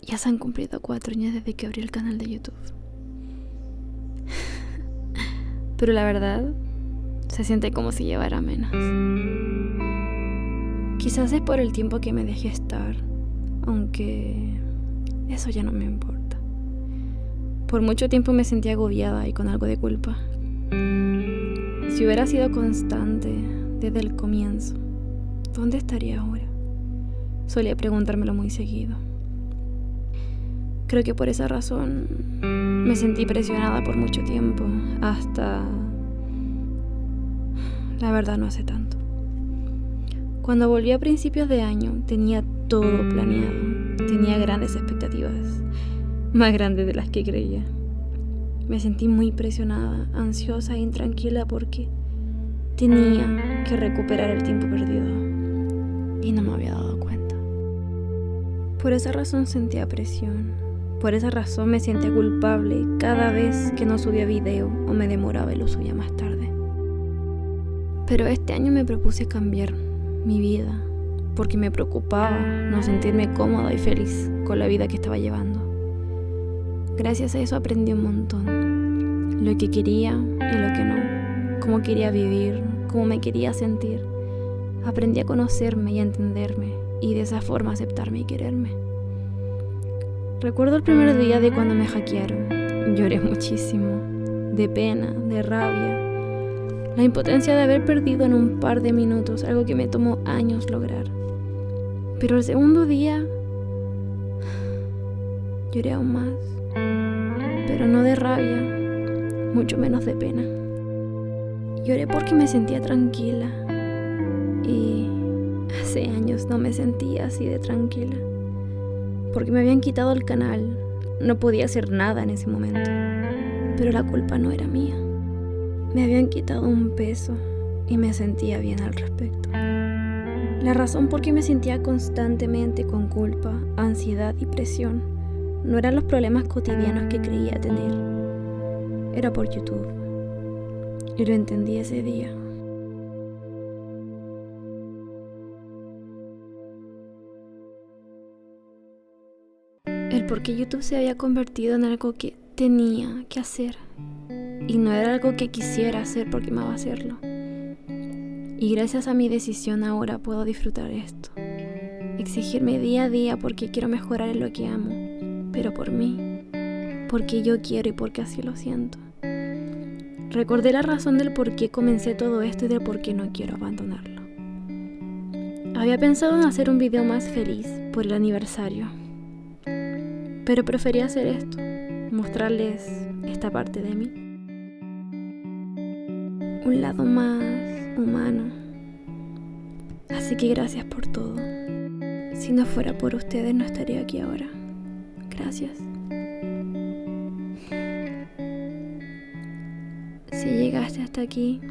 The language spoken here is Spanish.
Ya se han cumplido 4 años desde que abrí el canal de YouTube. Pero la verdad, se siente como si llevara menos. Quizás es por el tiempo que me dejé estar, aunque eso ya no me importa. Por mucho tiempo me sentí agobiada y con algo de culpa. Si hubiera sido constante desde el comienzo, ¿dónde estaría ahora? Solía preguntármelo muy seguido. Creo que por esa razón me sentí presionada por mucho tiempo, hasta... la verdad no hace tanto. Cuando volví a principios de año tenía todo planeado, tenía grandes expectativas, más grandes de las que creía. Me sentí muy presionada, ansiosa e intranquila porque tenía que recuperar el tiempo perdido y no me había dado cuenta. Por esa razón sentía presión, por esa razón me sentía culpable cada vez que no subía video o me demoraba y lo subía más tarde. Pero este año me propuse cambiar mi vida porque me preocupaba no sentirme cómoda y feliz con la vida que estaba llevando. Gracias a eso aprendí un montón, lo que quería y lo que no, cómo quería vivir, cómo me quería sentir. Aprendí a conocerme y a entenderme y de esa forma aceptarme y quererme. Recuerdo el primer día de cuando me hackearon. Lloré muchísimo, de pena, de rabia. La impotencia de haber perdido en un par de minutos algo que me tomó años lograr. Pero el segundo día lloré aún más, pero no de rabia, mucho menos de pena. Lloré porque me sentía tranquila y hace años no me sentía así de tranquila. Porque me habían quitado el canal, no podía hacer nada en ese momento, pero la culpa no era mía. Me habían quitado un peso y me sentía bien al respecto. La razón por qué me sentía constantemente con culpa, ansiedad y presión no eran los problemas cotidianos que creía tener. Era por YouTube. Y lo entendí ese día. El por qué YouTube se había convertido en algo que tenía que hacer. Y no era algo que quisiera hacer porque amaba hacerlo. Y gracias a mi decisión ahora puedo disfrutar esto. Exigirme día a día porque quiero mejorar en lo que amo. Pero por mí. Porque yo quiero y porque así lo siento. Recordé la razón del por qué comencé todo esto y del por qué no quiero abandonarlo. Había pensado en hacer un video más feliz por el aniversario. Pero preferí hacer esto. Mostrarles esta parte de mí. Un lado más humano. Así que gracias por todo. Si no fuera por ustedes no estaría aquí ahora. Gracias. Si llegaste hasta aquí,